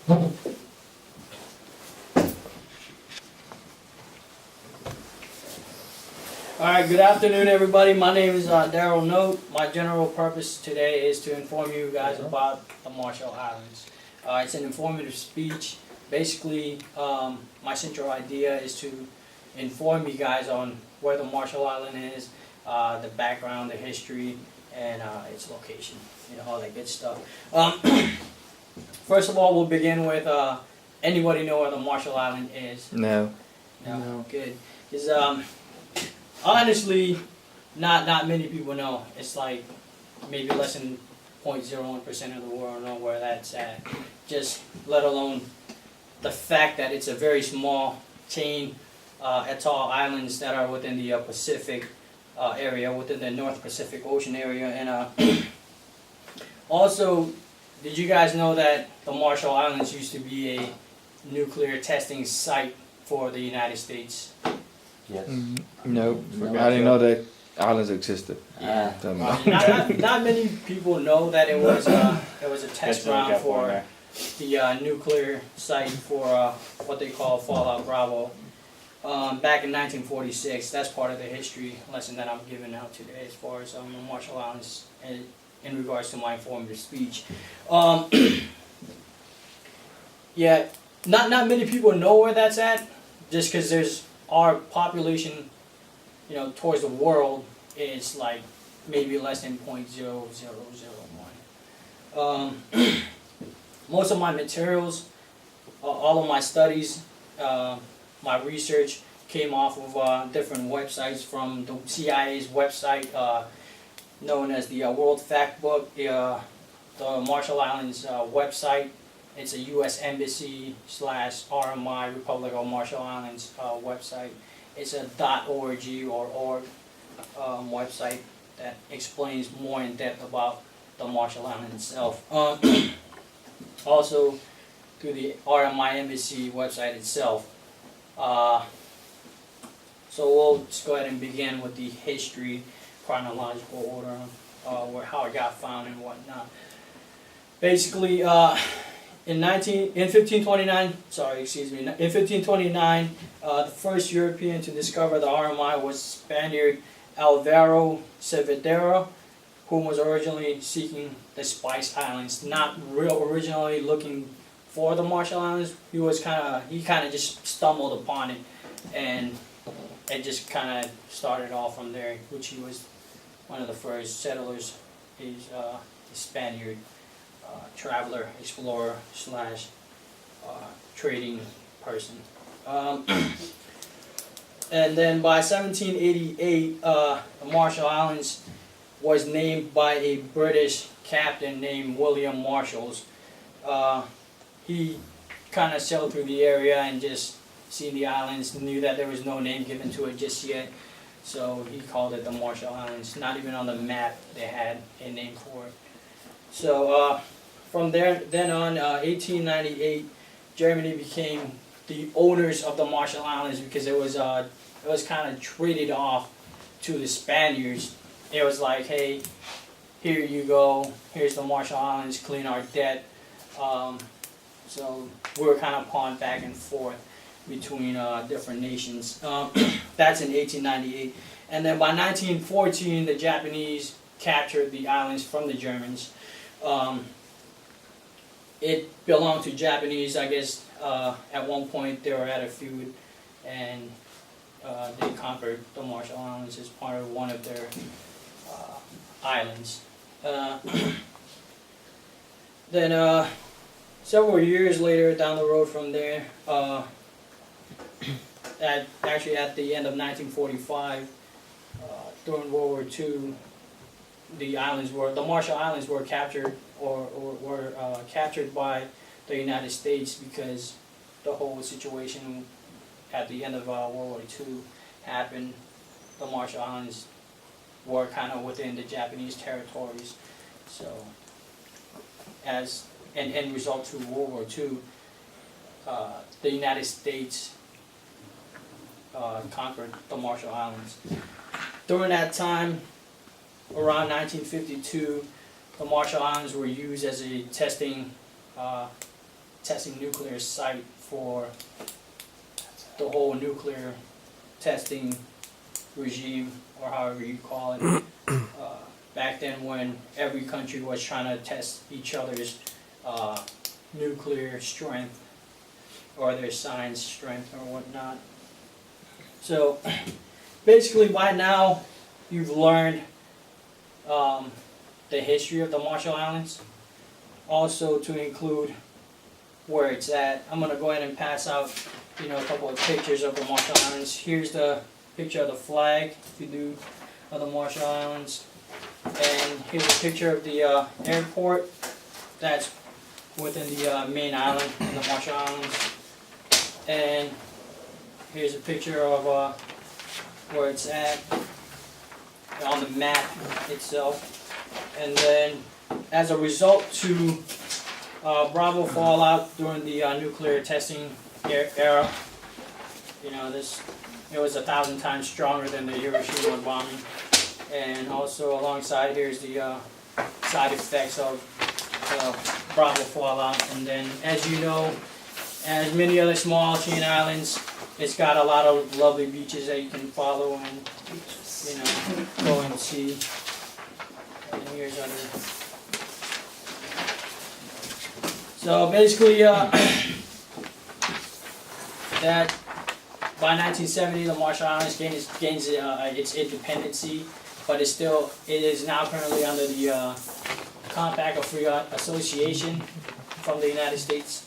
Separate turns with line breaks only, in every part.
Alright, good afternoon everybody. My name is Daryl Note. My general purpose today is to inform you guys about the Marshall Islands. It's an informative speech. Basically, my central idea is to inform you guys on where the Marshall Island is, the background, the history, and its location, all that good stuff. First of all, we'll begin with, anybody know where the Marshall Island is?
No.
No. Good. Because, honestly, not many people know. It's like maybe less than 0.01% of the world know where that's at. Just let alone the fact that it's a very small chain, atoll islands that are within the Pacific area, within the North Pacific Ocean area. And also, did you guys know that the Marshall Islands used to be a nuclear testing site for the United States?
Yes.
No.
No.
I didn't know that islands existed.
Yeah.
Um,
Not many people know that it was a test ground for the nuclear site for what they call Fallout Bravo. Back in 1946, that's part of the history lesson that I'm giving out today as far as the Marshall Islands in regards to my informative speech. Yeah, not many people know where that's at, just because there's our population, towards the world is like maybe less than 0.0001. Most of my materials, all of my studies, my research came off of different websites, from the CIA's website known as the World Factbook, the Marshall Islands website. It's a U.S. Embassy / RMI, Republic of Marshall Islands website. It's a .org or org website that explains more in depth about the Marshall Islands itself. Also, through the RMI Embassy website itself. So we'll just go ahead and begin with the history, chronological order, how it got found and whatnot. Basically, in 1529, the first European to discover the RMI was Spaniard Alvaro Saavedra, who was originally seeking the Spice Islands, not originally looking for the Marshall Islands. He kind of just stumbled upon it, and it just kind of started off from there, which he was one of the first settlers. He's a Spaniard. Traveler, explorer / trading person. And then by 1788, the Marshall Islands was named by a British captain named William Marshalls. He kind of sailed through the area and just seen the islands, knew that there was no name given to it just yet, so he called it the Marshall Islands. Not even on the map they had a name for it. So from then on, 1898, Germany became the owners of the Marshall Islands, because it was kind of traded off to the Spaniards. It was like, hey, here you go, here's the Marshall Islands, clean our debt. So we were kind of pawned back and forth between different nations. That's in 1898. And then by 1914, the Japanese captured the islands from the Germans. It belonged to Japanese, I guess. At one point they were at a feud, and they conquered the Marshall Islands as part of one of their islands. Then several years later, down the road from there, actually at the end of 1945, during World War II, the Marshall Islands were captured or were captured by the United States, because the whole situation at the end of World War II happened. The Marshall Islands were kind of within the Japanese territories. So, as an end result to World War II, the United States conquered the Marshall Islands. During that time, around 1952, the Marshall Islands were used as a testing testing nuclear site for the whole nuclear testing regime, or however you call it. Back then when every country was trying to test each other's nuclear strength or their science strength or whatnot. So basically by now you've learned the history of the Marshall Islands, also to include where it's at. I'm going to go ahead and pass out a couple of pictures of the Marshall Islands. Here's the picture of the flag, if you do, of the Marshall Islands. And here's a picture of the airport that's within the main island in the Marshall Islands. And here's a picture of where it's at on the map itself. And then as a result to Bravo fallout during the nuclear testing era, it was 1,000 times stronger than the Hiroshima bombing. And also alongside here's the side effects of Bravo fallout. And then, as you know, as many other small Ocean islands, it's got a lot of lovely beaches that you can follow and go and see. And here's other. So basically, that by 1970, the Marshall Islands gains its independency, but it is now currently under the Compact of Free Association from the United States,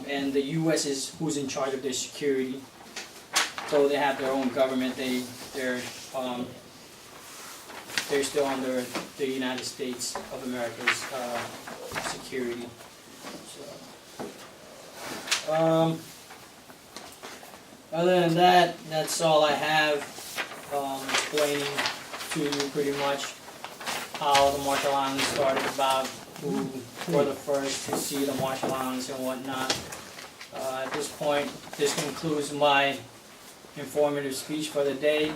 and the U.S. is who's in charge of their security. So they have their own government. They're still under the United States of America's security. So, other than that, that's all I have explaining to you pretty much how the Marshall Islands started, about who were the first to see the Marshall Islands and whatnot. At this point, this concludes my informative speech for the day.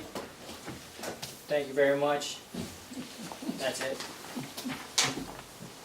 Thank you very much. That's it.